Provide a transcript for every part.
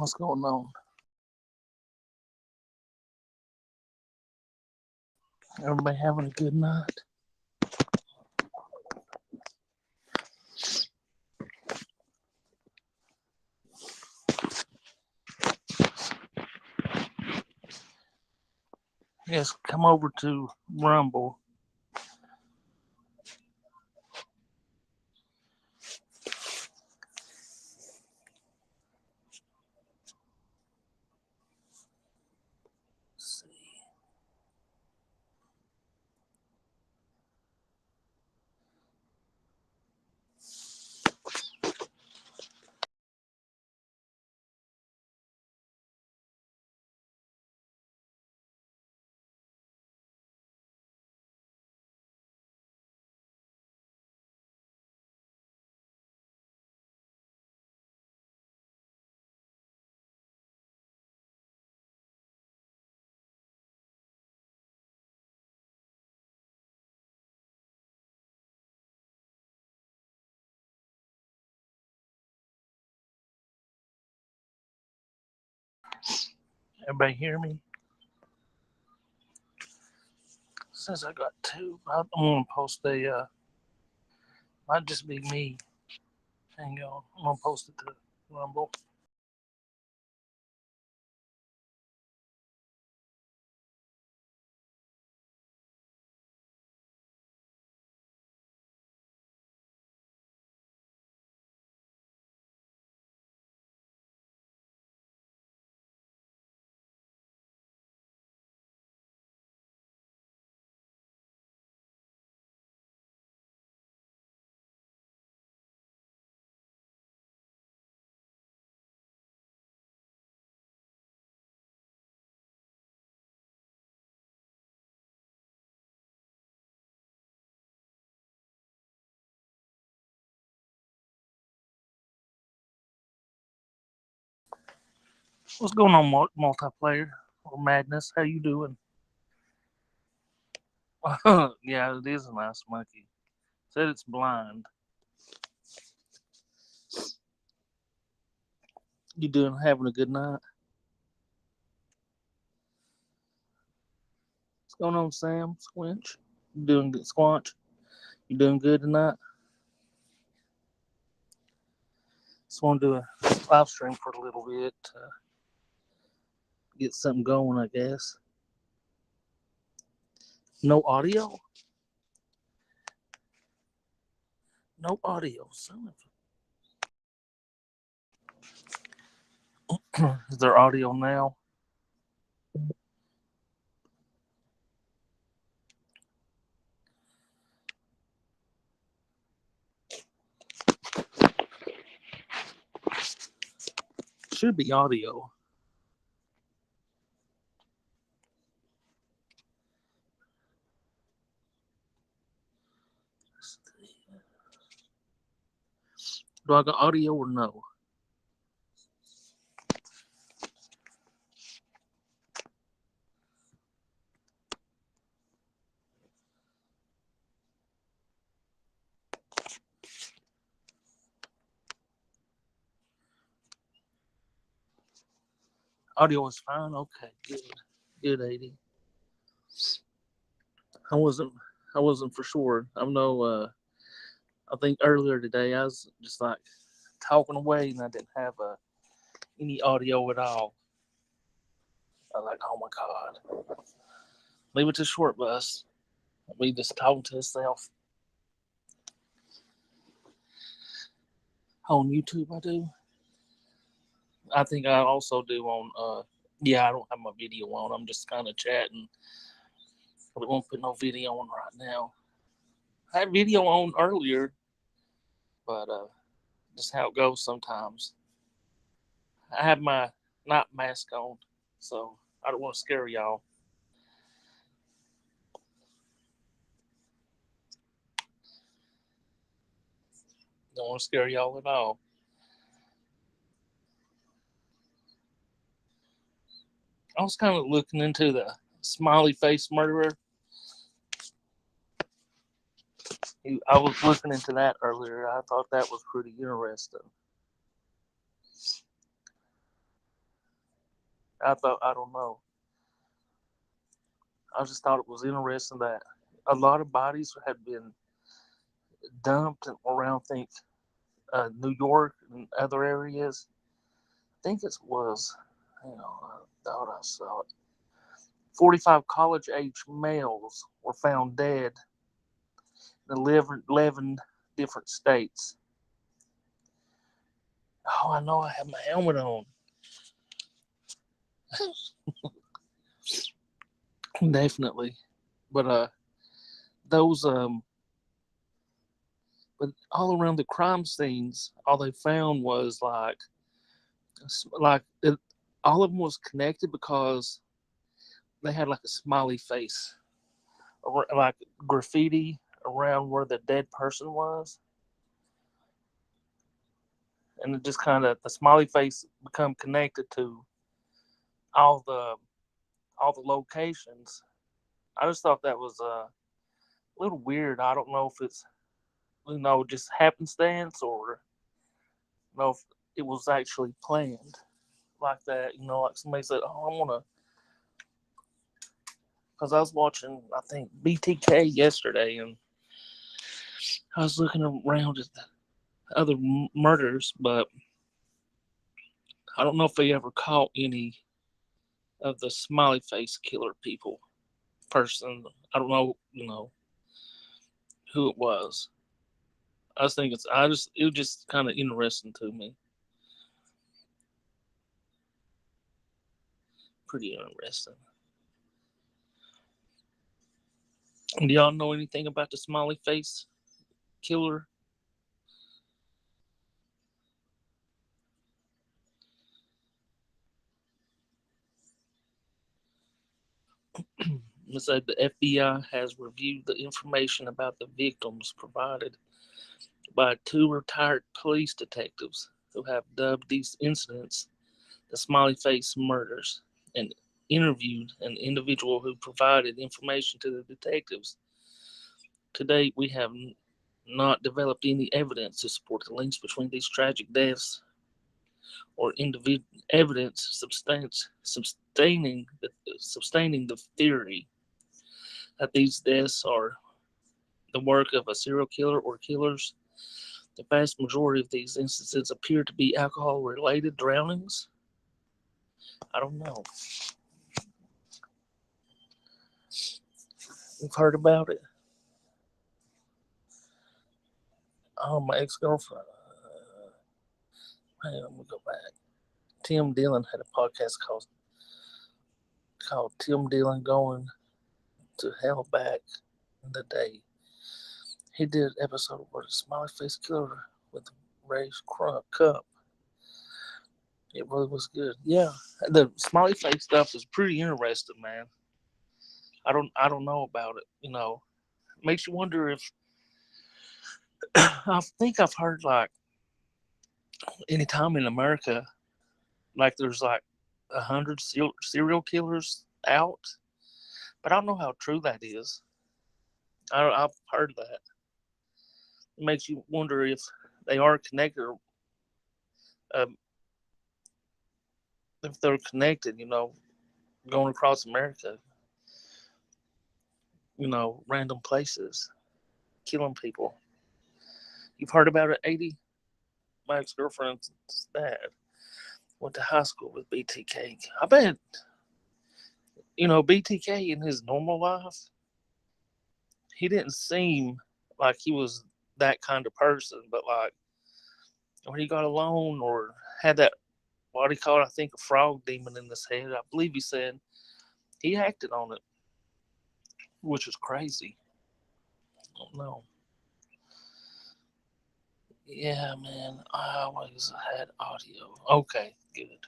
What's going on? Everybody having a good night? Yes, come over to Rumble. Let's see. Everybody hear me? Since I got two, I'm gonna post a. Might just be me. Hang on, I'm gonna post it to Rumble. What's going on, multiplayer or Madness? How you doing? Yeah, it is a nice monkey. Said it's blind. You doing? Having a good night? What's going on, Sam Squinch? You doing good, Squanch? You doing good tonight? Just want to do a live stream for a little bit. Get something going, I guess. No audio? No audio, son of Is there audio now? Should be audio. Do I got audio or no? Audio is fine. Okay, good, good, 80. I wasn't, I wasn't for sure. I'm no. I think earlier today I was just like talking away and I didn't have any audio at all. I'm like, oh my god, leave it to short bus. We just talking to itself. On YouTube, I do. I think I also do on. Yeah, I don't have my video on. I'm just kind of chatting. I won't put no video on right now. I had video on earlier, but just how it goes sometimes. I have my night mask on, so I don't want to scare y'all. Don't want to scare y'all at all. I was kind of looking into the smiley face murderer. I was looking into that earlier. I thought that was pretty interesting. I don't know. I just thought it was interesting that a lot of bodies had been dumped around, I think, New York and other areas. I think it was, I thought I saw it. 45 college age males were found dead in 11 different states. Oh, I know I have my helmet on. Definitely. But those but all around the crime scenes, all they found was like it, all of them was connected because they had like a smiley face, like graffiti around where the dead person was, and it just kind of the smiley face become connected to all the all the locations. I just thought that was a little weird. I don't know if it's just happenstance or if it was actually planned like that. Like somebody said, "Oh, I want to," because I was watching I think BTK yesterday, and I was looking around at the other murders, but I don't know if they ever caught any of the smiley face killer people person. I don't know, who it was. I just think it was just kind of interesting to me. Pretty interesting. Do y'all know anything about the smiley face killer? It said the FBI has reviewed the information about the victims provided by two retired police detectives who have dubbed these incidents the smiley face murders and interviewed an individual who provided information to the detectives. To date, we have not developed any evidence to support the links between these tragic deaths or evidence sustaining the theory that these deaths are the work of a serial killer or killers. The vast majority of these instances appear to be alcohol-related drownings. I don't know. You've heard about it? Oh, my ex-girlfriend. Hang on, let me go back. Tim Dillon had a podcast called Tim Dillon Going to Hell back in the day. He did an episode where the smiley face killer with Ray's cup. It really was good. Yeah, the smiley face stuff is pretty interesting, man. I don't know about it. It makes you wonder if I think I've heard like anytime in America, like there's like 100 serial killers out, but I don't know how true that is. I've heard that. It makes you wonder if they are connected, or um, if they're connected. Going across America, random places, killing people. You've heard about it, 80? My ex girlfriend's dad went to high school with BTK. I bet, BTK in his normal life, he didn't seem like he was that kind of person, but like when he got alone or had that, what he called, I think, a frog demon in his head, I believe he said he acted on it, which is crazy. I don't know. Yeah, man, I always had audio. Okay, good.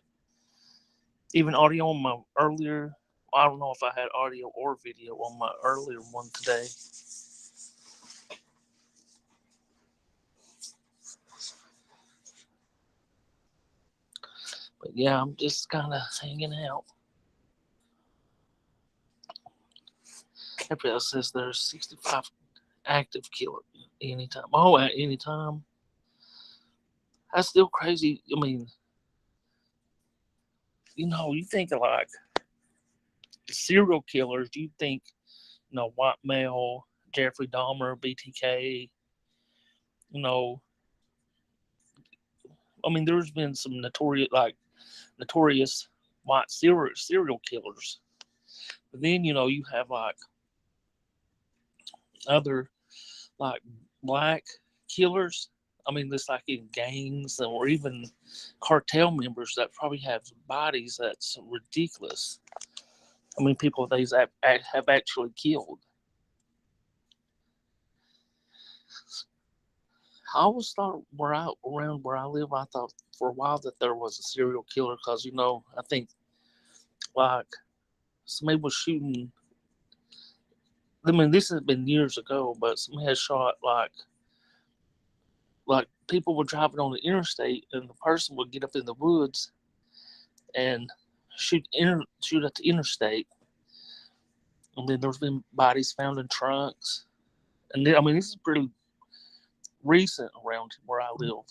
Even audio on my earlier, I don't know if I had audio or video on my earlier one today. But yeah, I'm just kind of hanging out. Everybody else says there's 65 active killer anytime. Oh, at any time. That's still crazy. I mean, You think of like serial killers. You think, White Male, Jeffrey Dahmer, BTK. You know, I mean, there's been some notorious white serial killers. But then you have like other like black killers. I mean, it's like in gangs or even cartel members that probably have bodies that's ridiculous. I mean, people these have actually killed. I always thought around where I live, I thought for a while that there was a serial killer because I think like somebody was shooting. I mean, this has been years ago, but somebody had shot like people were driving on the interstate, and the person would get up in the woods and shoot at the interstate, and then there's been bodies found in trunks, and then, I mean, this is pretty recent around where I live.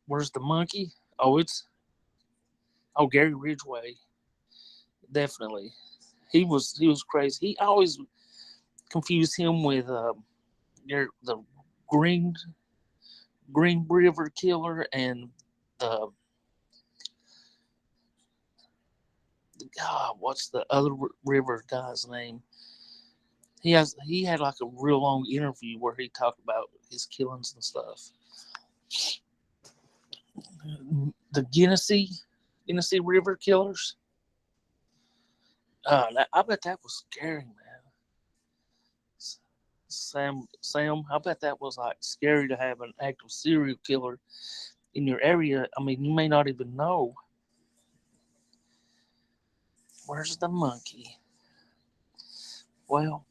Where's the monkey? Gary Ridgway, definitely. He was crazy. He always confused him with the Green Green River Killer and the God, what's the other river guy's name? He had like a real long interview where he talked about his killings and stuff. The Genesee River killers. I bet that was scary, man. Sam, I bet that was like scary to have an active serial killer in your area. I mean, you may not even know. Where's the monkey? Well,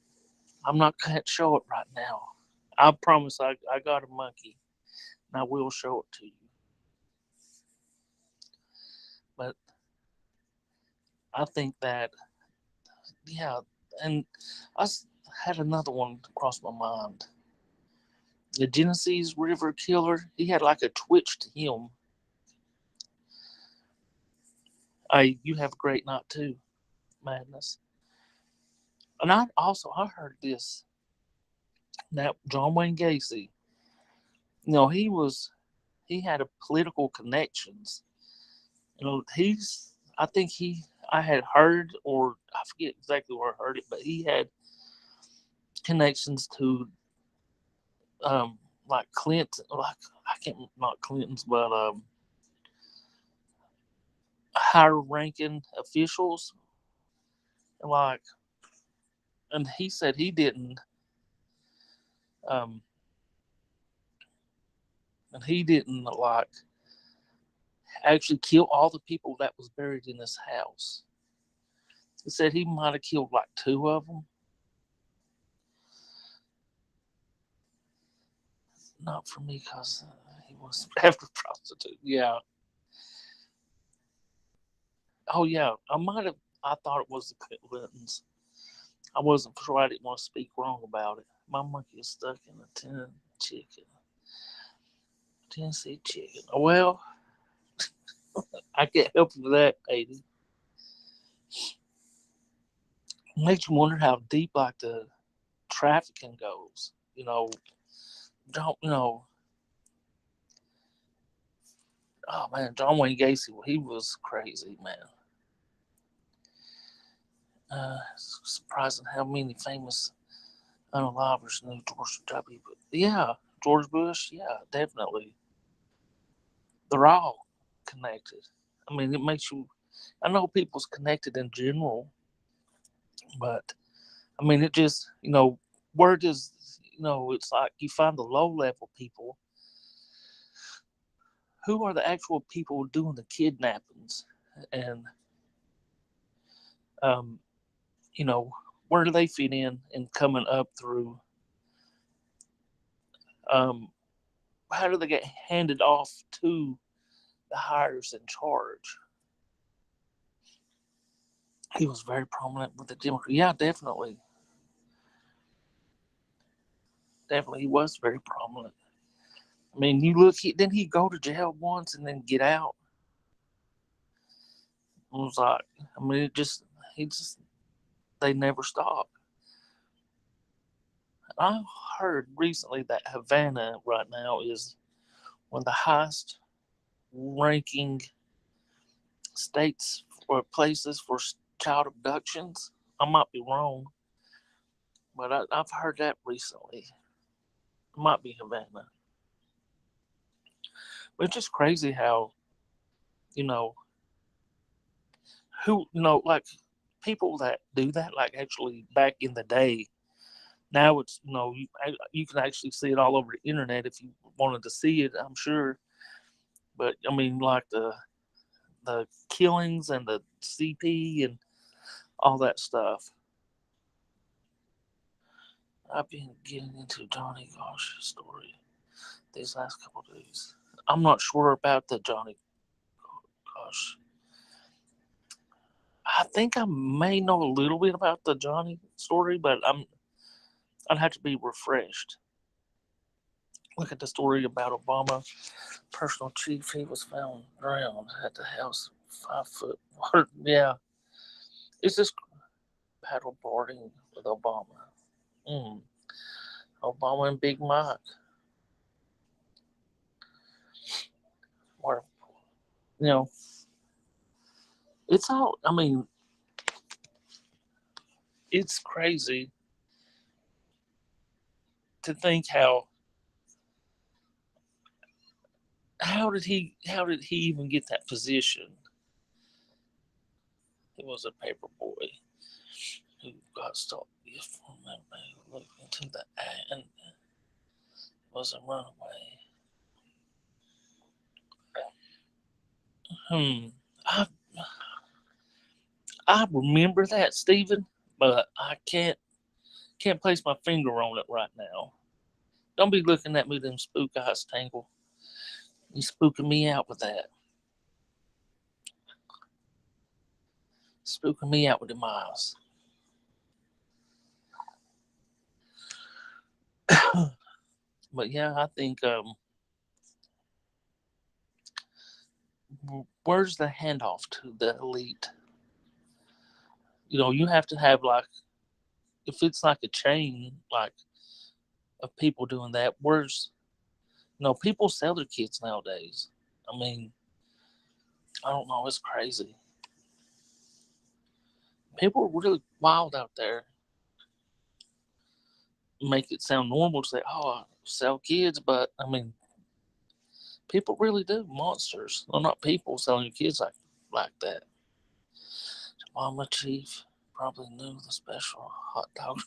I'm not going to show it right now. I promise I got a monkey, and I will show it to you. But I think that, yeah, and I had another one cross my mind. The Genesee's River Killer, he had like a twitch to him. You have a great night too, Madness. And I heard this that John Wayne Gacy, he had a political connections. I think I had heard, or I forget exactly where I heard it, but he had connections to like Clinton, like I can't, not Clinton's, but higher ranking officials, like, and he said he didn't, um, and he didn't like actually kill all the people that was buried in his house. He said he might have killed like two of them. Not for me, because he was after prostitute. Yeah. Oh yeah. I thought it was the Clintons. I wasn't sure. I didn't want to speak wrong about it. My monkey is stuck in a Tennessee chicken. Well, I can't help you with that, Aiden. It makes you wonder how deep like the trafficking goes. Don't Oh man, John Wayne Gacy, he was crazy, man. Surprising how many famous unalivers knew George W. But yeah, George Bush, yeah, definitely. They're all connected. I mean, it makes you. I know people's connected in general, but I mean, it just where does it's like you find the low level people. Who are the actual people doing the kidnappings, and um, you know, where do they fit in and coming up through? Um, how do they get handed off to the hires in charge? He was very prominent with the Democrat. Yeah, definitely, definitely, he was very prominent. I mean, you look. Didn't he go to jail once and then get out? It was like, I mean, he just, they never stop. I heard recently that Havana right now is one of the highest ranking states or places for child abductions. I might be wrong, but I've heard that recently. It might be Havana. But it's just crazy how, you know, like people that do that, like actually back in the day, now it's, you can actually see it all over the internet if you wanted to see it, I'm sure. But I mean, like the killings and the CP and all that stuff. I've been getting into Johnny Gosh's story these last couple of days. I'm not sure about the Johnny Gosh. I think I may know a little bit about the Johnny story, but I'd have to be refreshed. Look at the story about Obama personal chief. He was found drowned at the house 5 foot water. Yeah, it's just paddle boarding with Obama. Mm. Obama and Big Mike. Or, you know, it's all, I mean, it's crazy to think how did he even get that position? He was a paper boy who got stopped. If look into the and was a runaway. Hmm. I I remember that, Stephen, but I can't place my finger on it right now. Don't be looking at me them spook eyes, Tangle. You spooking me out with that. Spooking me out with them eyes. But yeah, I think where's the handoff to the elite? You have to have like, if it's like a chain like of people doing that. Where's, people sell their kids nowadays. I mean, I don't know, it's crazy. People are really wild out there. Make it sound normal to say, "Oh, I sell kids," but I mean, people really do. Monsters. They're not people selling your kids like that. Mama Chief probably knew the special hot dog.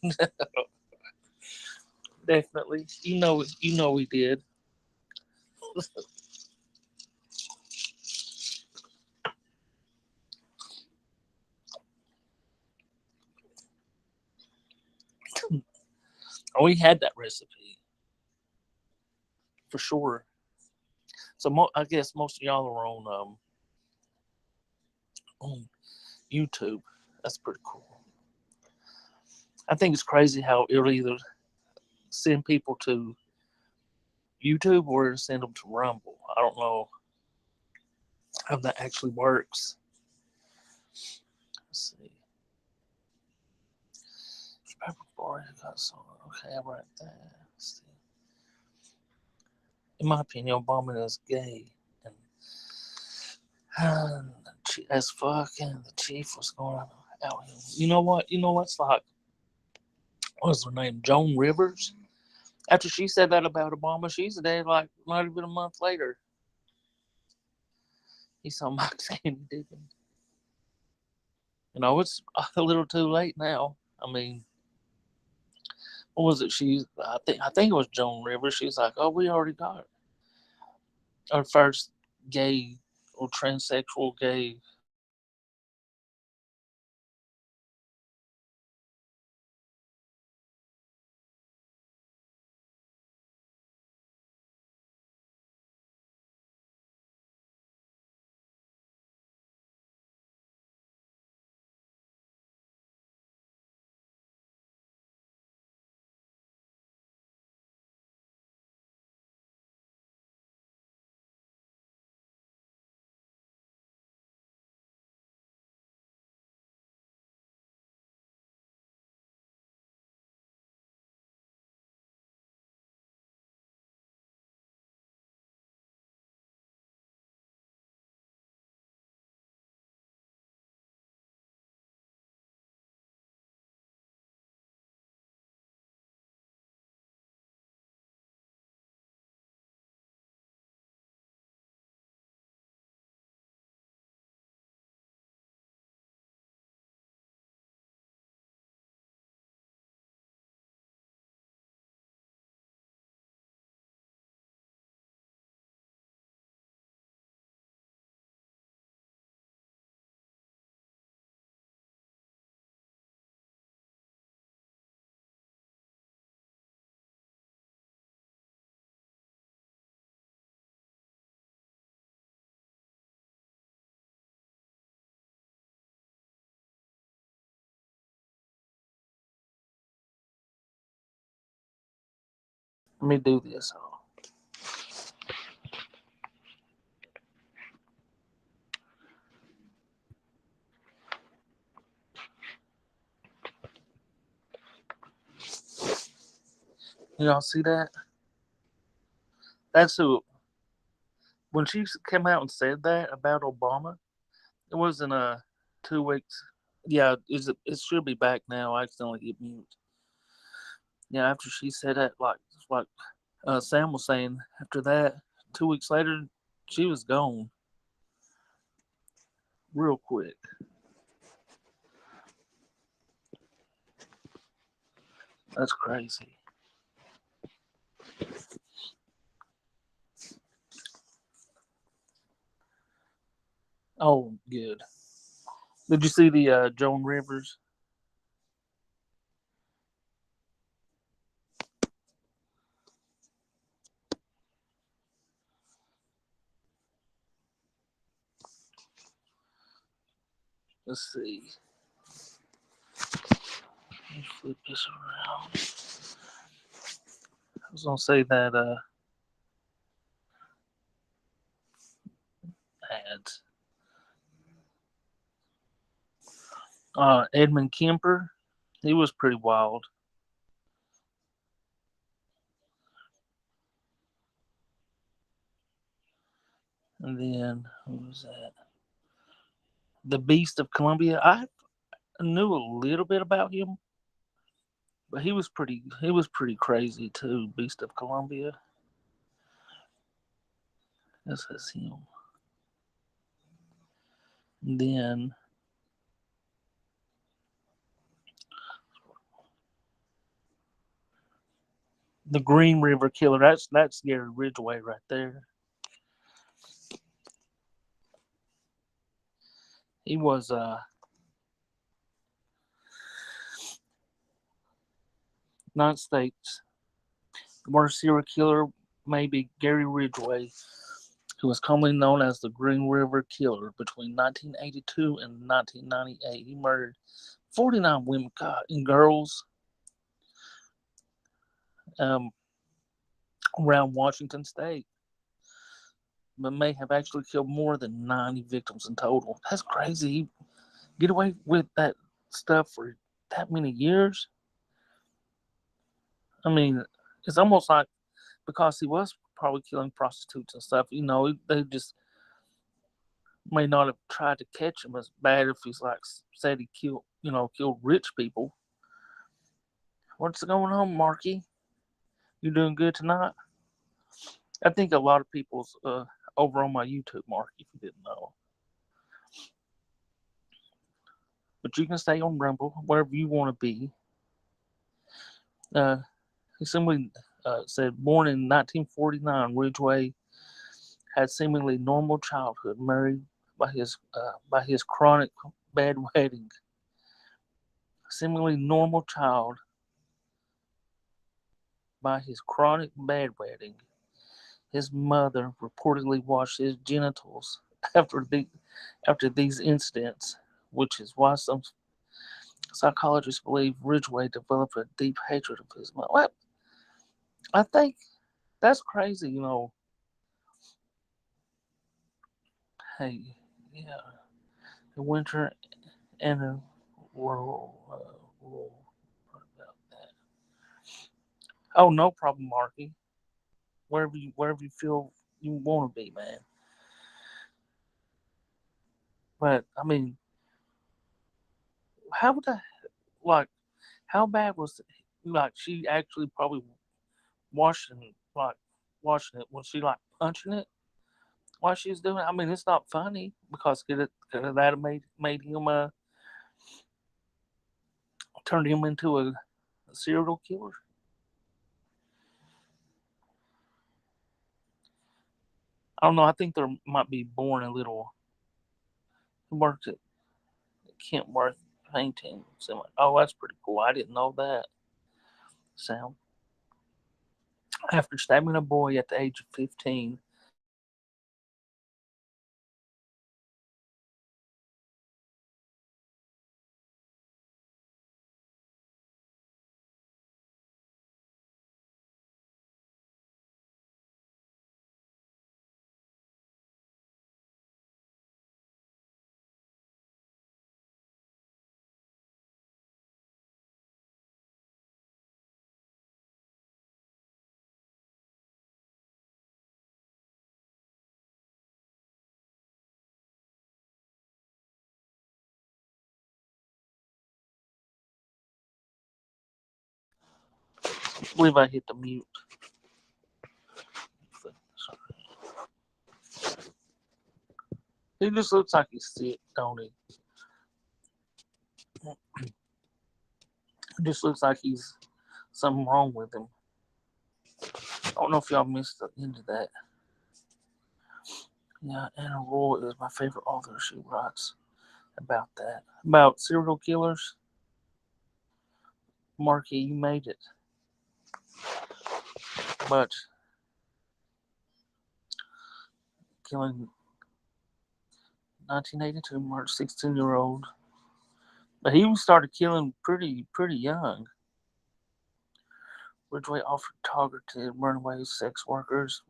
Definitely. We did. We had that recipe for sure. So I guess most of y'all are on YouTube. That's pretty cool. I think it's crazy how it'll either send people to YouTube or send them to Rumble. I don't know how that actually works. Let's see. Pepper Boy got some. Okay, I'm right there. Let's see. In my opinion, Obama is gay and as fuck, and the chief was going out. You know what? You know what's like? What's her name? Joan Rivers. After she said that about Obama, she's dead like not even a month later. He saw Mike Sandy digging. It's a little too late now. I mean, what was it? I think it was Joan Rivers. She was like, "Oh, we already got our first gay or transsexual gay Let me do this. Y'all see that? That's who. When she came out and said that about Obama, it wasn't 2 weeks. Yeah, it should be back now. I accidentally hit mute. Yeah, after she said that, like Sam was saying, after that, 2 weeks later, she was gone real quick. That's crazy. Oh, good. Did you see the Joan Rivers? Let's see. Let me flip this around. I was gonna say that ads. Edmund Kemper, he was pretty wild. And then who was that? The Beast of Columbia. I knew a little bit about him, but he was pretty crazy too. Beast of Columbia. This is him. And then the Green River Killer. That's Gary Ridgway right there. He was United States. The worst serial killer may be Gary Ridgway, who was commonly known as the Green River Killer. Between 1982 and 1998, he murdered 49 women and girls um, around Washington State, but may have actually killed more than 90 victims in total. That's crazy. He get away with that stuff for that many years. I mean, it's almost like because he was probably killing prostitutes and stuff. They just may not have tried to catch him as bad if he's like said he killed rich people. What's going on, Marky? You doing good tonight? I think a lot of people's over on my YouTube, Mark, if you didn't know. But you can stay on Rumble, wherever you want to be. Somebody said, born in 1949, Ridgway had seemingly normal childhood, married by his chronic bedwetting. Seemingly normal child by his chronic bedwetting. His mother reportedly washed his genitals after these incidents, which is why some psychologists believe Ridgway developed a deep hatred of his mother. Well, I think that's crazy, Hey, yeah, the winter and the world. About that. Oh, no problem, Marky. Wherever you feel you want to be, man. But I mean, how would I like? How bad was like she actually probably washing like washing it? Was she like punching it while she was doing it? I mean, it's not funny because could that have made him turned him into a serial killer? I don't know. I think there might be born a little. He worked at Kentworth Painting. So, oh, that's pretty cool. I didn't know that. Sam. After stabbing a boy at the age of 15, I believe I hit the mute. He just looks like he's sick, don't he? It just looks like he's something wrong with him. I don't know if y'all missed the end of that. Yeah, Anna Roy is my favorite author. She writes about that. About serial killers. Marky, you made it. But killing 1982, murdered 16-year-old. But he started killing pretty young. Ridgway often targeted runaway sex workers,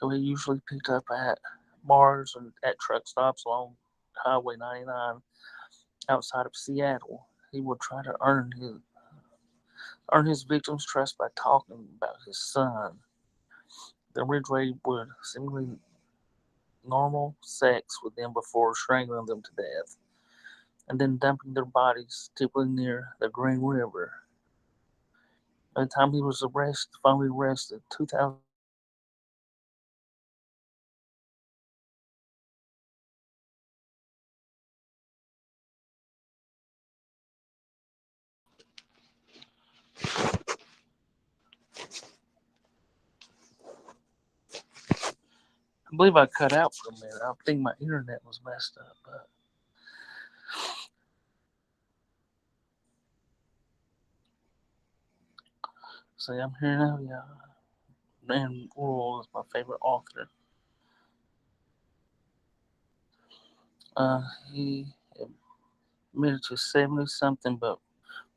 who he usually picked up at bars and at truck stops along Highway 99 outside of Seattle. He would try to earn his victims' trust by talking about his son. Then Ridgway would seemingly normal sex with them before strangling them to death, and then dumping their bodies, typically near the Green River. By the time he was finally arrested, 2000. I believe I cut out for a minute. I think my internet was messed up. But see, I'm here now. Yeah, Dan Rule is my favorite author. He admitted to 70 something, but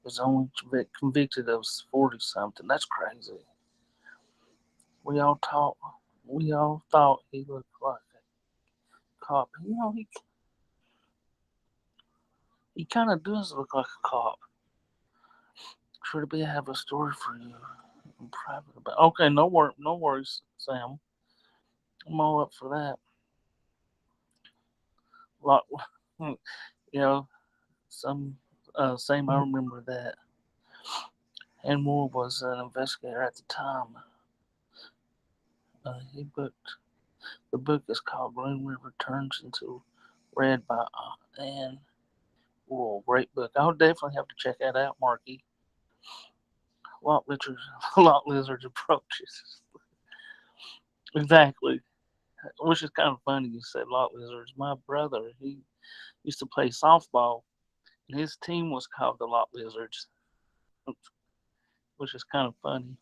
was only convicted of 40 something. That's crazy. We all thought we all thought he looked like a cop. He kind of does look like a cop. Sure to be have a story for you in private about. Okay, no worries, Sam. I'm all up for that. Lot, you know, some same. I remember that. And Moore was an investigator at the time. He booked the book is called Green River Turns into Red by Anne. Whoa, great book. I'll definitely have to check that out, Marky. Lot lizards, lot lizards approaches. Exactly. Which is kind of funny you said lot lizards. My brother, he used to play softball, and his team was called the Lot Lizards, which is kind of funny.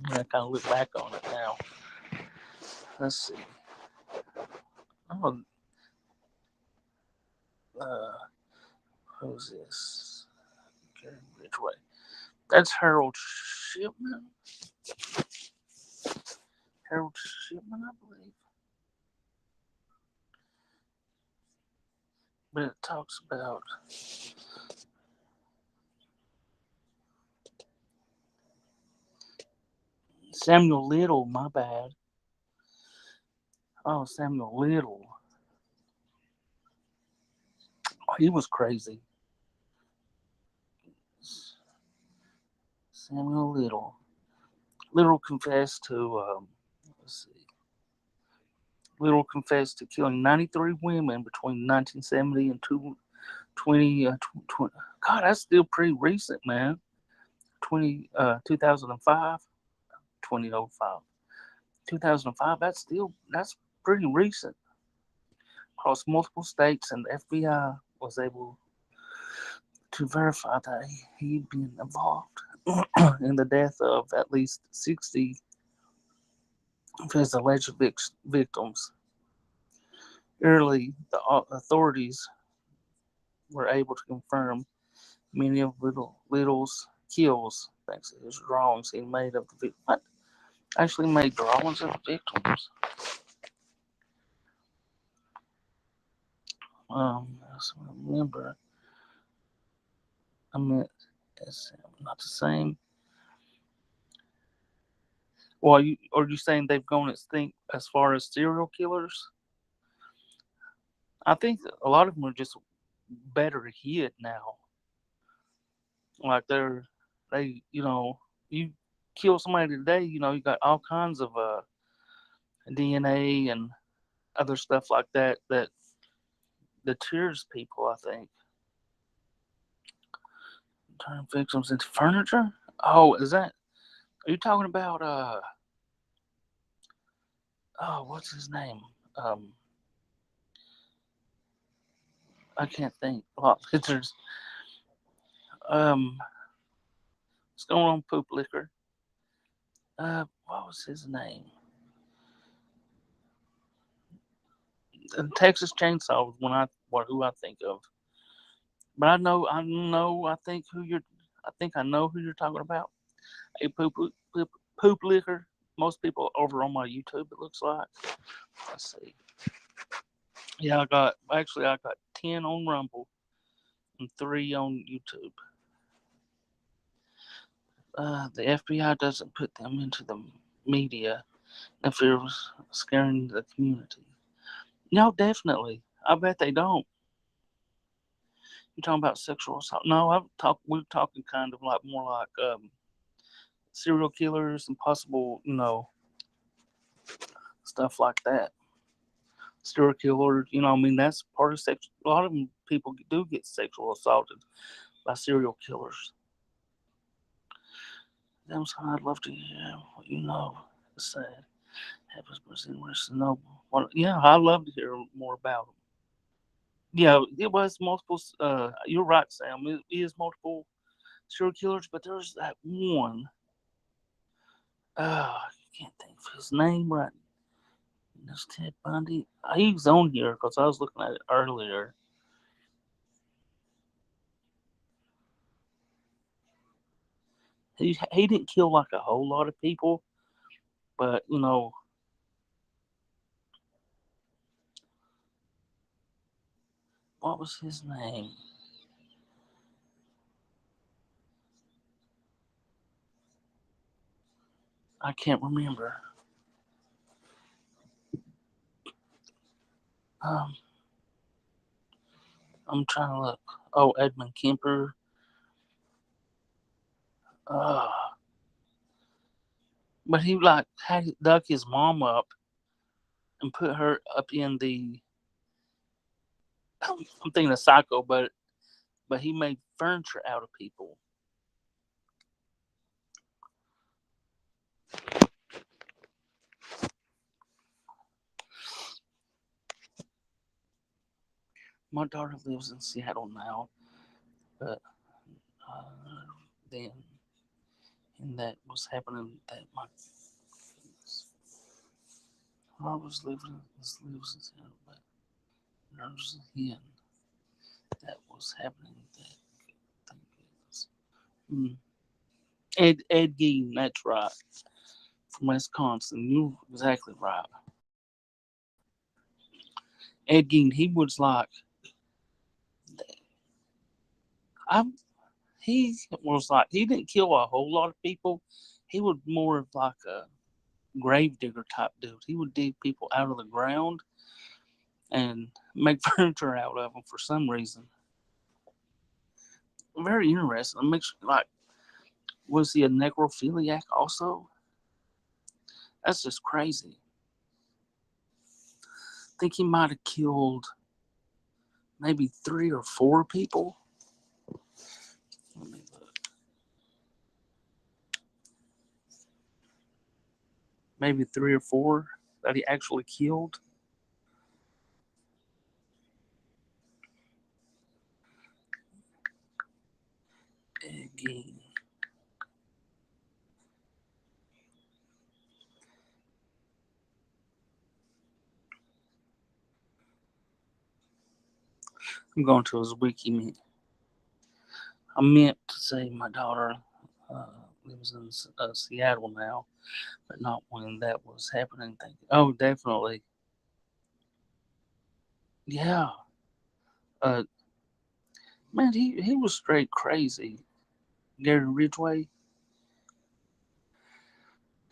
I kind of look back on it now. Let's see. Oh, uh, who's this? Gary Ridgway. That's Harold Shipman. Harold Shipman, I believe. But it talks about Samuel Little. My bad. Oh, Samuel Little. Oh, he was crazy. Samuel Little. Little confessed to. Let's see. Little confessed to killing 93 women between 1970 and 20, 20. God, that's still pretty recent, man. 2005, 2005, 2005. That's pretty recent. Across multiple states, and the FBI was able to verify that he'd been involved in the death of at least 60 of his alleged victims. Early, the authorities were able to confirm many of Little's kills thanks to his drawings he made of the victims. What? Actually made drawings of the victims. I remember. I meant it's not the same. Well, are you saying they've gone extinct as far as serial killers? I think a lot of them are just better hid now. Like they're They, you kill somebody today, you got all kinds of DNA and other stuff like that deters people, I think. Turn victims into furniture? Oh, are you talking about oh, what's his name? Um I can't think. Well, there's um what's going on, Poop Liquor? What was his name? Texas Chainsaw was who I think of. But I think I think I know who you're talking about. A poop liquor. Most people over on my YouTube, it looks like. Let's see. Yeah, I got 10 on Rumble and 3 on YouTube. The FBI doesn't put them into the media if it was scaring the community. No, definitely. I bet they don't. You talking about sexual assault? No, we're talking kind of like more like serial killers and possible, stuff like that. Serial killers, I mean, that's part of sex. A lot of them people do get sexual assaulted by serial killers. That's how I'd love to hear what you know. It's sad. Happens, but it's no. Well, yeah, I'd love to hear more about them. Yeah, it was multiple. You're right, Sam. It is multiple serial killers, but there's that one. I can't think of his name right. That's Ted Bundy. He's on here because I was looking at it earlier. He didn't kill like a whole lot of people, but what was his name? I can't remember. Um, I'm trying to look. Oh, Edmund Kemper. Uh, but he like had dug his mom up and put her up in the. I'm thinking of Psycho, but he made furniture out of people. My daughter lives in Seattle now, but uh, then and that was happening that my I was living lives in Seattle, but there's again that was happening that thing is. Mm. Ed Gein, that's right, from Wisconsin. You're exactly right. Ed Gein, he was like, I he didn't kill a whole lot of people. He was more of like a gravedigger type dude. He would dig people out of the ground and make furniture out of them for some reason. Very interesting. It makes like, was he a necrophiliac also? That's just crazy. I think he might have killed maybe 3 or 4 people. Let me look. Maybe 3 or 4 that he actually killed. Again. I'm going to his wiki. I meant to say my daughter uh, lives in Seattle now, but not when that was happening. Oh, definitely. Yeah. Uh, man, he was straight crazy. Gary Ridgway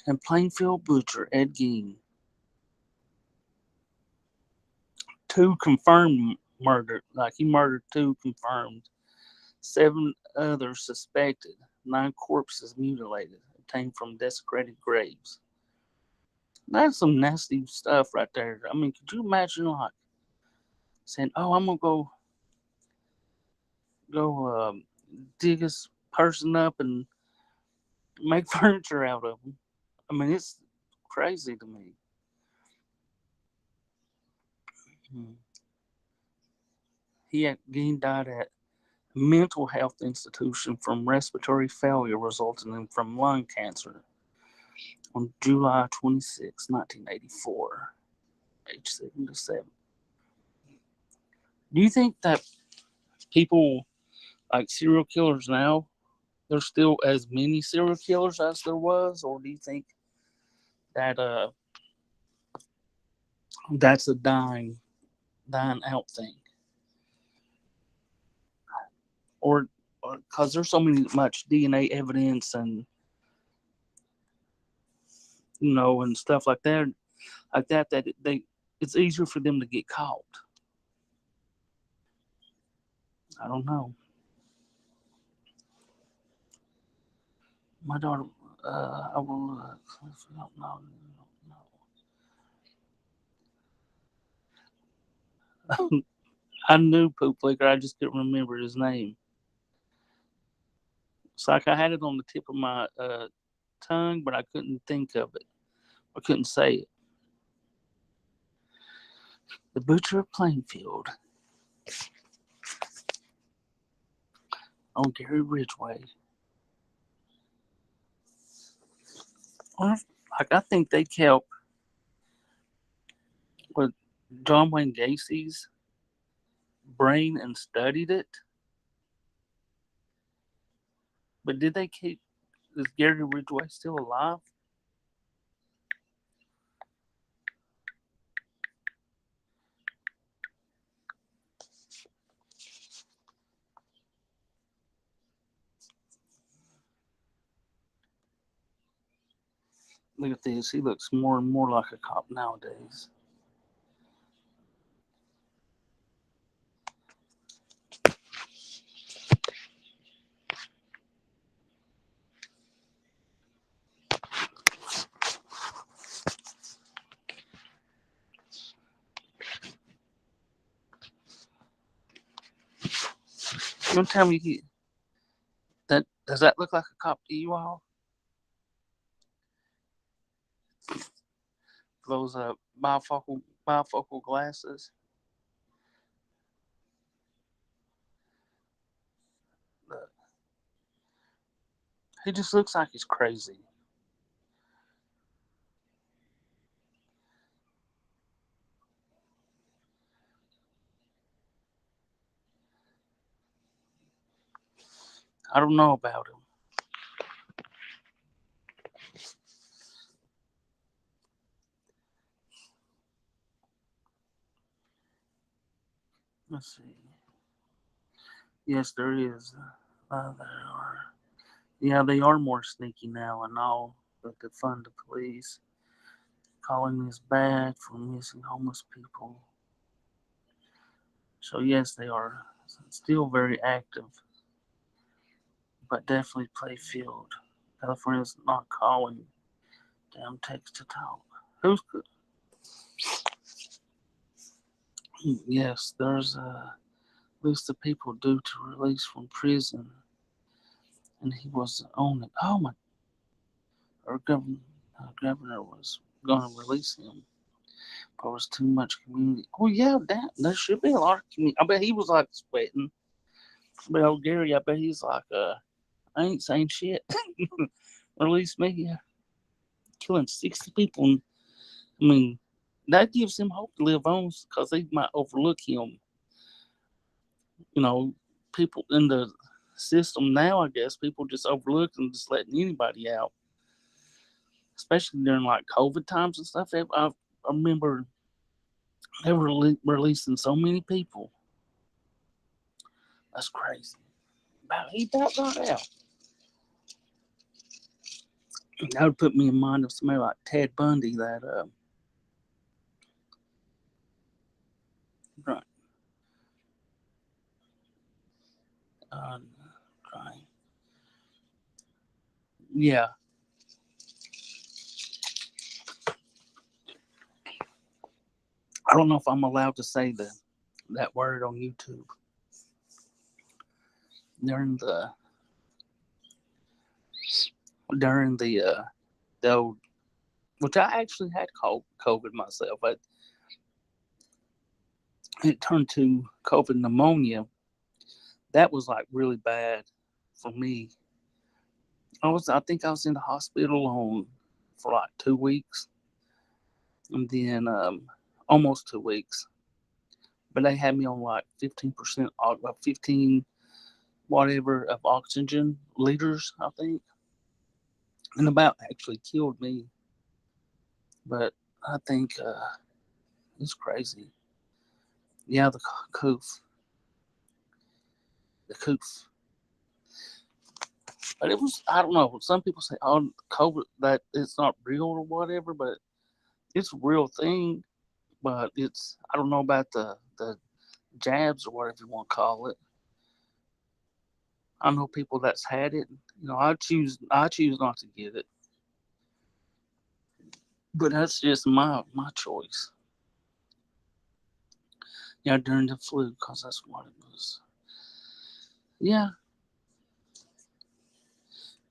and Plainfield Butcher Ed Gein. 2 confirmed murder. Like he murdered 2 confirmed. 7 others suspected. 9 corpses mutilated, obtained from desecrated graves. That's some nasty stuff right there. I mean, could you imagine like saying, "Oh, I'm gonna go dig this person up and make furniture out of them"? I mean, it's crazy to me. Hmm. He died at a mental health institution from respiratory failure resulting from lung cancer on July 26, 1984, age 77. Do you think that people like serial killers now, there's still as many serial killers as there was, or do you think that that's a dying out thing, or because there's so many much DNA evidence and and stuff like that they it's easier for them to get caught. I don't know. My daughter, I will look. No, no. I knew Poop Licker. I just couldn't remember his name. It's like I had it on the tip of my tongue, but I couldn't think of it. I couldn't say it. The Butcher of Plainfield on Gary Ridgway. Like I think they kept with John Wayne Gacy's brain and studied it. But did they keep? Is Gary Ridgway still alive? Look at this. He looks more and more like a cop nowadays. You gonna tell me that does that look like a cop to you all? Those bifocal glasses. Look, he just looks like he's crazy. I don't know about him. Let's see. Yes, there is. There are. Yeah, they are more sneaky now and all, but to fund the police. Calling this bad for missing homeless people. So, yes, they are still very active, but definitely play field. California's not calling. Damn text to talk. Who's good? Yes, there's a list of people due to release from prison, and he was on it. Oh my! Our governor was going to release him. There was too much community. Oh yeah, that there should be a lot of community. I bet he was like sweating. But old Gary, I bet he's like, I ain't saying shit. Release me, yeah. Killing 60 people. And, I mean, that gives him hope to live on because they might overlook him. You know, people in the system now, I guess, people just overlook and just letting anybody out, especially during like COVID times and stuff. I remember they were releasing so many people. That's crazy. He about got out. That would put me in mind of somebody like Ted Bundy that, right, uh, right. Yeah. I don't know if I'm allowed to say that word on YouTube during the during the old, which I actually had COVID myself. It turned to COVID pneumonia. That was like really bad for me. I think I was in the hospital for like 2 weeks, and then almost 2 weeks. But they had me on like 15%, 15 whatever of oxygen liters, I think, and about actually killed me. But I think it's crazy. Yeah, coof, the coof. But it was, I don't know. Some people say, "Oh, COVID, that it's not real or whatever," but it's a real thing. But I don't know about the jabs or whatever you want to call it. I know people that's had it. I choose not to get it, but that's just my choice. Yeah, during the flu, because that's what it was. Yeah,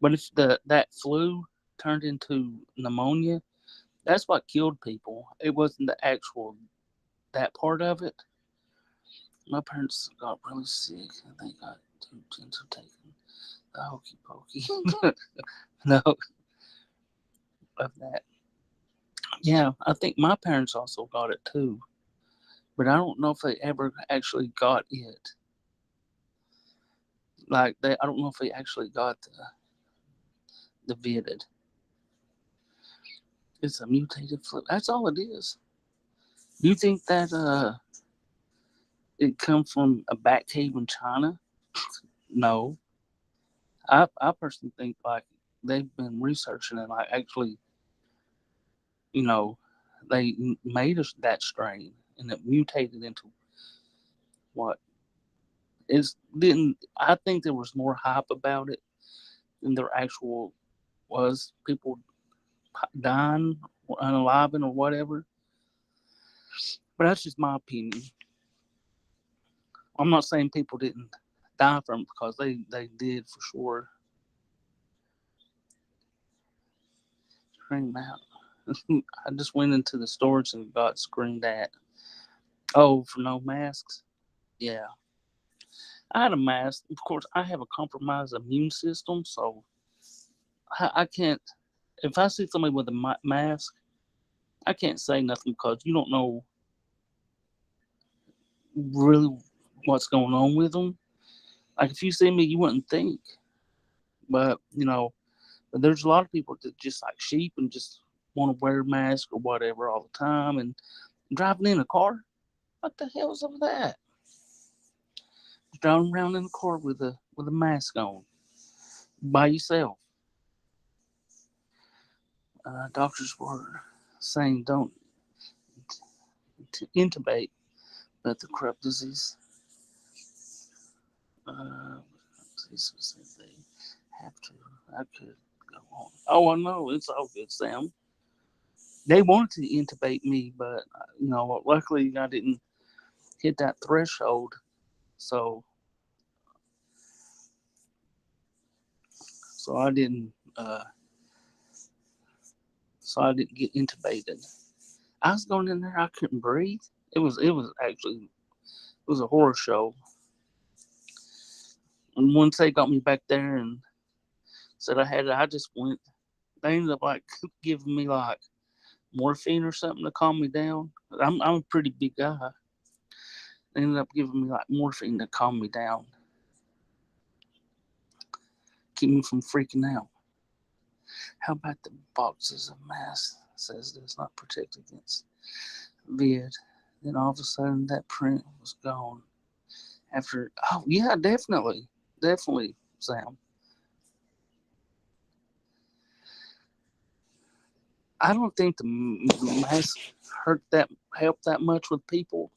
but if that flu turned into pneumonia, that's what killed people. It wasn't the actual that part of it. My parents got really sick and they got too into taking the hokey pokey. No, of that. Yeah, I think my parents also got it too, but I don't know if they ever actually got it. I don't know if they actually got the vivid. It's a mutated flu. That's all it is. Do you think that it come from a bat cave in China? No, I personally think like they've been researching it. Like actually, you know, they made us that strain and it mutated into what is didn't. I think there was more hype about it than there actual was. People dying, unaliving, or whatever. But that's just my opinion. I'm not saying people didn't die from it because they did for sure. Scream out. I just went into the stores and got screamed at. Oh, for no masks? Yeah. I had a mask. Of course, I have a compromised immune system, so I can't. If I see somebody with a mask, I can't say nothing because you don't know really what's going on with them. Like if you see me, you wouldn't think, but but there's a lot of people that just like sheep and just want to wear a mask or whatever all the time and driving in a car. What the hell's of that? Driving around in a car with a mask on by yourself. Doctors were saying don't intubate, but the corrupt disease. Uh, they have to. I could go on. Oh, I know it's all good, Sam. They wanted to intubate me, but luckily I didn't hit that threshold, so so I didn't. So I didn't get intubated. I was going in there, I couldn't breathe. It was actually it was a horror show. And once they got me back there and said I had it, I just went. They ended up like giving me like morphine or something to calm me down. I'm a pretty big guy. They ended up giving me like morphine to calm me down, keep me from freaking out. How about the boxes of masks? Says does not protect against vid. Then all of a sudden that print was gone. After yeah, definitely, Sam. I don't think the mask hurt that helped that much with people,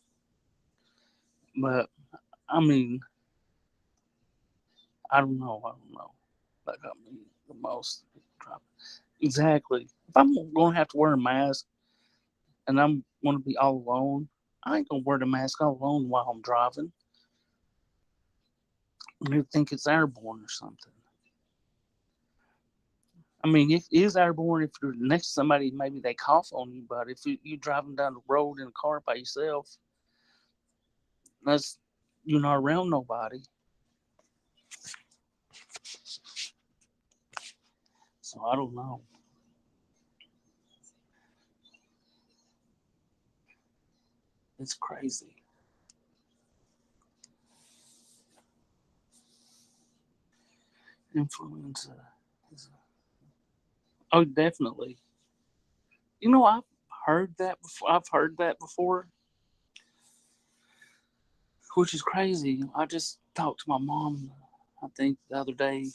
but I mean, I don't know. That got me the most. Exactly. If I'm going to have to wear a mask and I'm going to be all alone, I ain't going to wear the mask all alone while I'm driving. You think it's airborne or something. I mean, it is airborne if you're next to somebody, maybe they cough on you, but if you're driving down the road in a car by yourself, that's you're not around nobody. So I don't know. It's crazy. Influenza. Oh, definitely. I've heard that before. I've heard that before, which is crazy. I just talked to my mom, I think, the other day.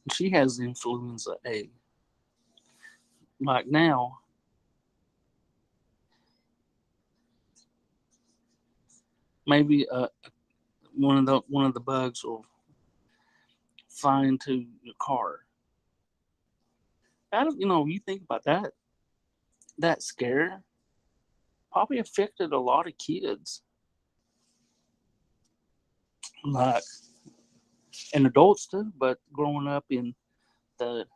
And she has influenza A. Like now, maybe one of the bugs will fly into your car. I don't, you think about that. That scare probably affected a lot of kids, like and adults too. But growing up in the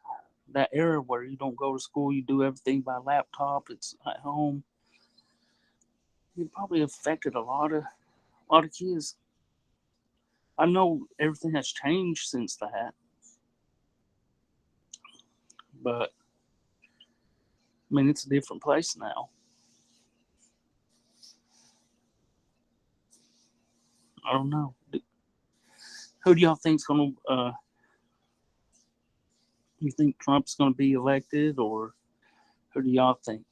that era where you don't go to school, you do everything by laptop. It's at home. It probably affected a lot of kids. I know everything has changed since that, but I mean it's a different place now. I don't know. Who do y'all think's gonna? You think Trump's gonna be elected, or who do y'all think?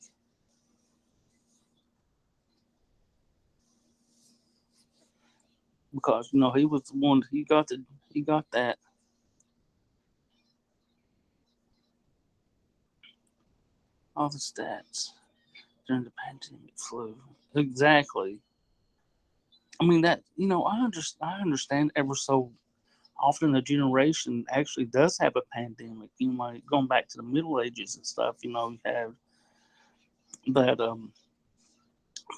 Because he was the one. He got that all the stats during the pandemic flu. Exactly. I mean that I understand ever so often a generation actually does have a pandemic. Like going back to the Middle Ages and stuff. You have that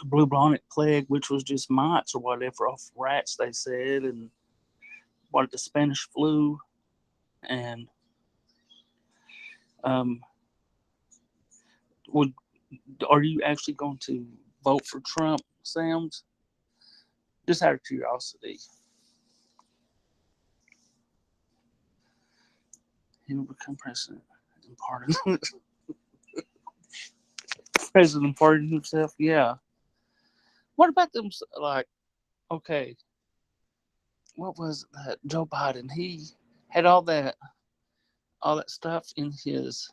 bubonic plague, which was just mites or whatever off rats, they said, and what the Spanish flu, and um, would are you actually going to vote for Trump, Sam's? Just out of curiosity, he will become president and pardon president pardon himself. Yeah. What about them? Like, okay, what was that? Joe Biden. He had all that stuff in his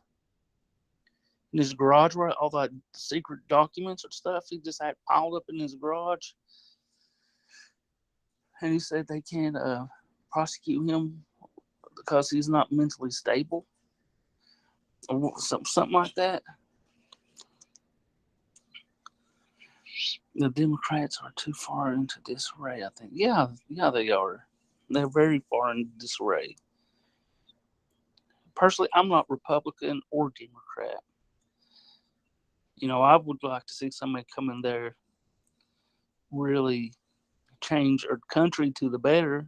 garage, right? All that secret documents or stuff he just had piled up in his garage, and he said they can't prosecute him because he's not mentally stable or something like that. The Democrats are too far into disarray, I think. Yeah, yeah, they are. They're very far in disarray. Personally, I'm not Republican or Democrat. I would like to see somebody come in there really change our country to the better.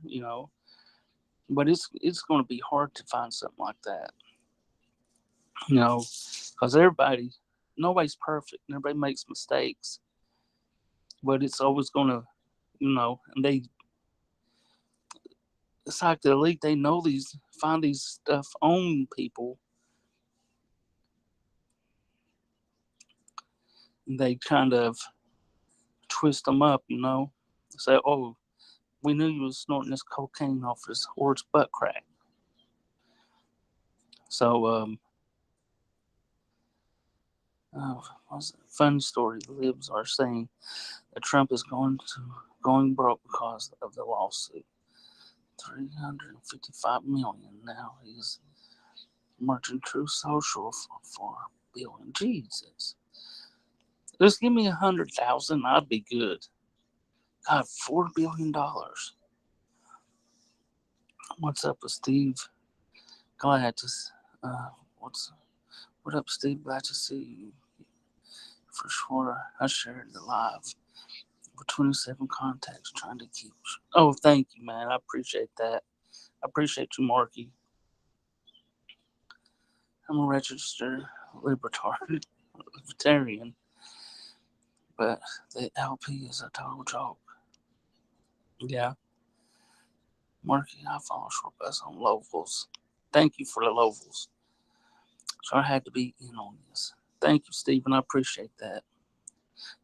But it's going to be hard to find something like that, because nobody's perfect. Everybody makes mistakes, but it's always going to, and it's like the elite. They know find these stuff on people, and they kind of twist them up, Say, oh, we knew you was snorting this cocaine off this horse butt crack. So, what's a funny story? The libs are saying that Trump is going broke because of the lawsuit. 355 million now. He's merging True Social for $1 billion. Jesus, just give me 100,000, I'd be good. God, $4 billion. What's up with Steve? Glad to. Uh, what up, Steve? Glad to see you. For sure, I shared the live with 27 contacts trying to keep. Oh, thank you, man. I appreciate that. I appreciate you, Marky. I'm a registered libertarian, but the LP is a total joke. Yeah, Marky, I follow short bus on locals. Thank you for the locals. So I had to be in on this. Thank you, Stephen. I appreciate that.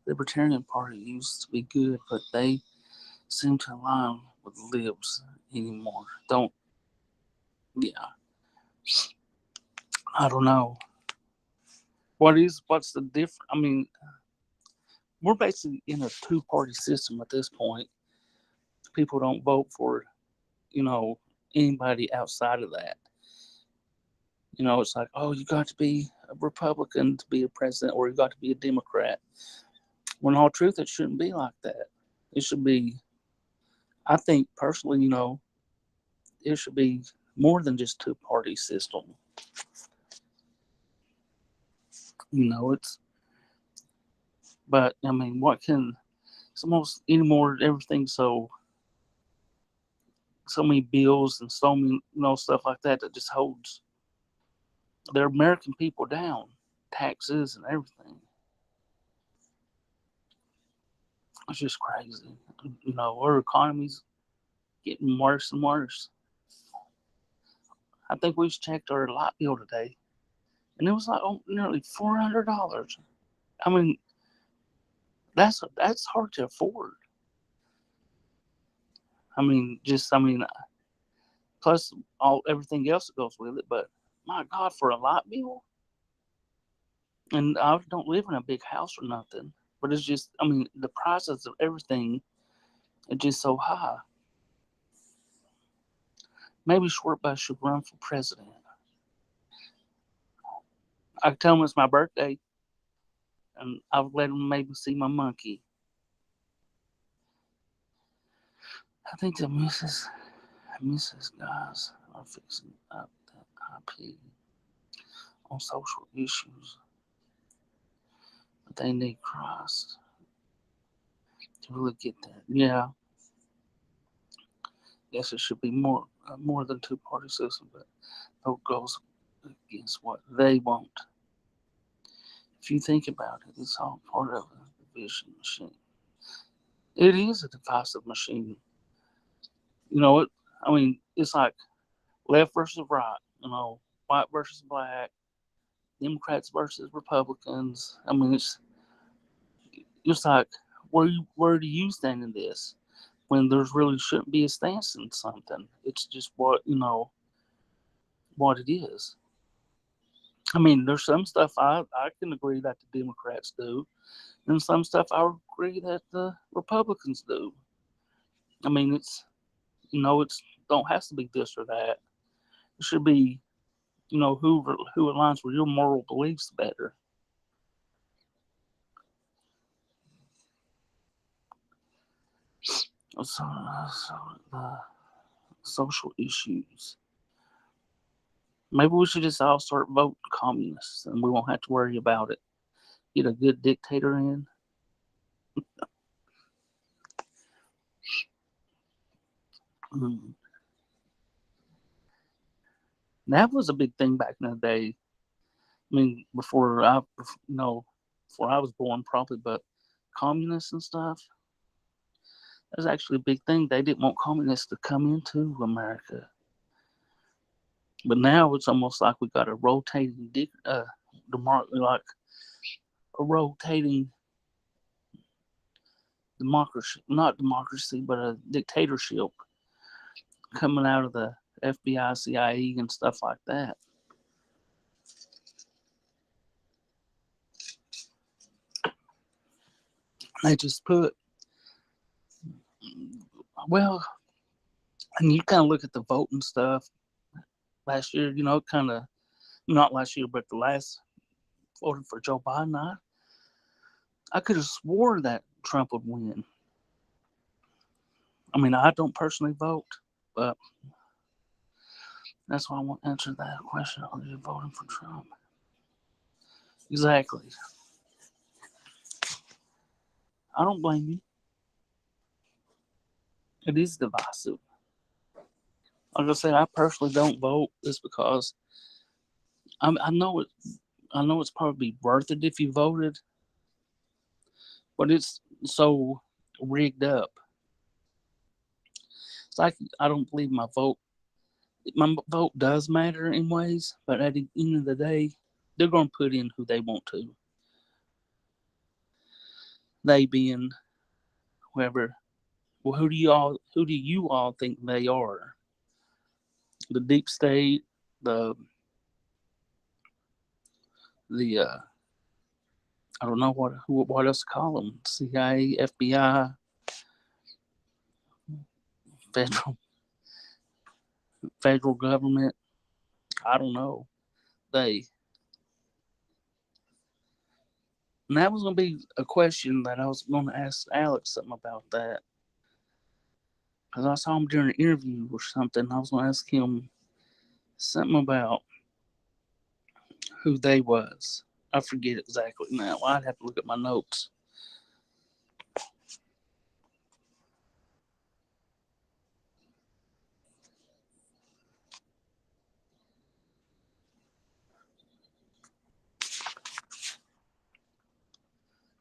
Libertarian Party used to be good, but they seem to align with libs anymore. Don't, yeah. I don't know. What's the difference? I mean, we're basically in a two-party system at this point. People don't vote for, you know, anybody outside of that. It's like, oh, you got to be a Republican to be a president, or you got to be a Democrat. When in all truth, it shouldn't be like that. It should be, I think personally, it should be more than just two-party system. It's, but I mean, it's almost anymore, everything's so many bills and so many, stuff like that just holds the American people down, taxes and everything. It's just crazy. Our economy's getting worse and worse. I think we just checked our light bill today, and it was like nearly $400. I mean, that's hard to afford. Plus everything else that goes with it. But my God, for a light bill, and I don't live in a big house or nothing, but it's just, the prices of everything are just so high. Maybe Shortbus should run for president. I could tell him it's my birthday, and I would let him maybe see my monkey. I think the Mrs. guys are fixing up that IP on social issues, but they need Christ to really get there. Yeah, yes, it should be more than two-party system, but that goes against what they want. If you think about it, it's all part of a division machine. It is a divisive machine. It's like left versus right. White versus black, Democrats versus Republicans. It's like where do you stand in this? When there's really shouldn't be a stance in something. It's just what it is. There's some stuff I can agree that the Democrats do, and some stuff I agree that the Republicans do. It's don't have to be this or that. It should be, who aligns with your moral beliefs better. So the social issues. Maybe we should just all start voting communists, and we won't have to worry about it. Get a good dictator in. That was a big thing back in the day. Before before I was born, probably, but communists and stuff. That was actually a big thing. They didn't want communists to come into America. But now it's almost like we got a rotating, like a rotating democracy, not democracy, but a dictatorship coming out of the FBI, CIA, and stuff like that. They just put, well, and you kind of look at the voting stuff last year, not last year, but the last voted for Joe Biden. I could have swore that Trump would win. I don't personally vote, but That's why I want to answer that question. Are you voting for Trump? Exactly. I don't blame you. It is divisive. Like I said, I personally don't vote just because I know it. I know it's probably worth it if you voted, but it's so rigged up. It's like I don't believe my vote. My vote does matter in ways, but at the end of the day, they're going to put in who they want to. They being whoever. Well, who do you all think they are? The deep state, the the I don't know what else to call them. CIA, FBI, federal federal government. I don't know. They. And that was going to be a question that I was going to ask Alex something about that. Because I saw him during an interview or something. I was going to ask him something about who they was. I forget exactly now. I'd have to look at my notes.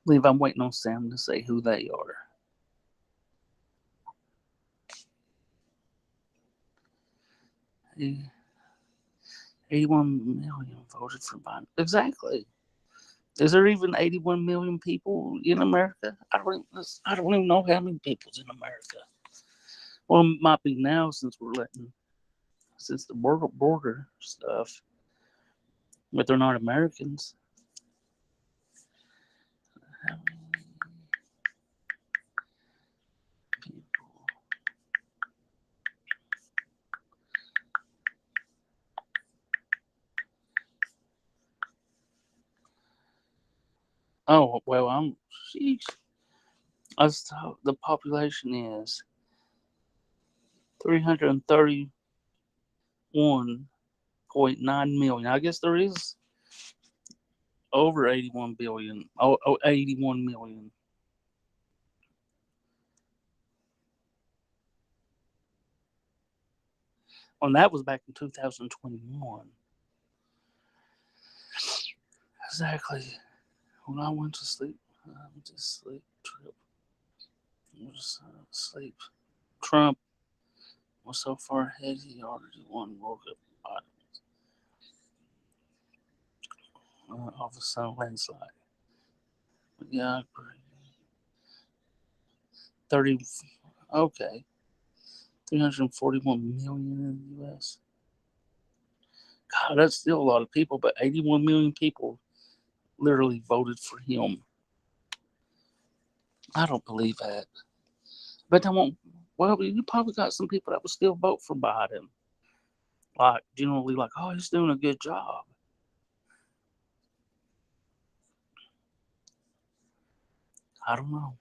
I believe I'm waiting on Sam to say who they are. He 81 million voted for Biden. Exactly. Is there even 81 million people in America? I don't even know how many people's in America. Well, it might be now since the border stuff, but they're not Americans. How many people? Oh well, sheesh. The population is 331.9 million. I guess there is over 81 billion. 81 million. And that was back in 2021. Exactly. When I went to sleep, sleep trip. Sleep. Trump was so far ahead he already won woke up off a sun landslide. But yeah, I agree. 30. Okay. 341 million in the U.S. God, that's still a lot of people, but 81 million people literally voted for him. I don't believe that. But I won't. Well, you probably got some people that would still vote for Biden. Like, generally, like, oh, he's doing a good job. I don't know.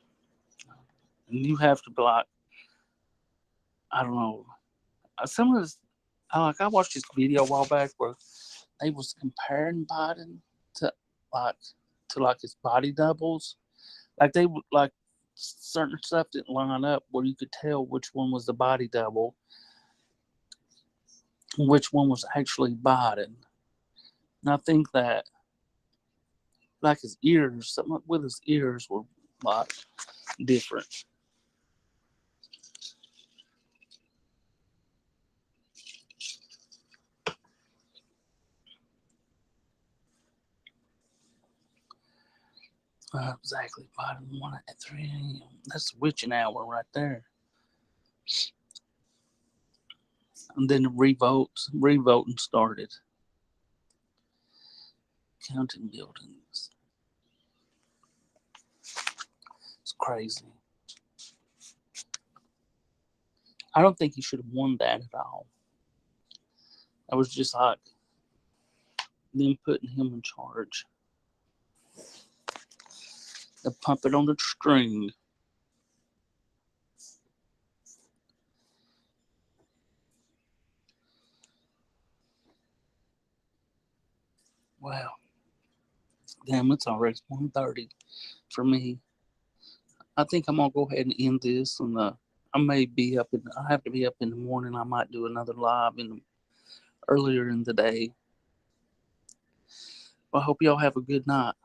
And you have to be like, I don't know. Some of this, I watched this video a while back where they was comparing Biden to like his body doubles. Like they would like certain stuff didn't line up where you could tell which one was the body double, which one was actually Biden. And I think that like his ears, something with his ears were like different. Exactly, Biden won at 3 a.m. That's witching hour right there. And then revoting started. Counting buildings. It's crazy. I don't think he should have won that at all. I was just like them putting him in charge. The puppet on the string. Wow. Damn, it's already 1:30 for me. I think I'm gonna go ahead and end this, and I may be up in. I have to be up in the morning. I might do another live earlier in the day. I hope y'all have a good night.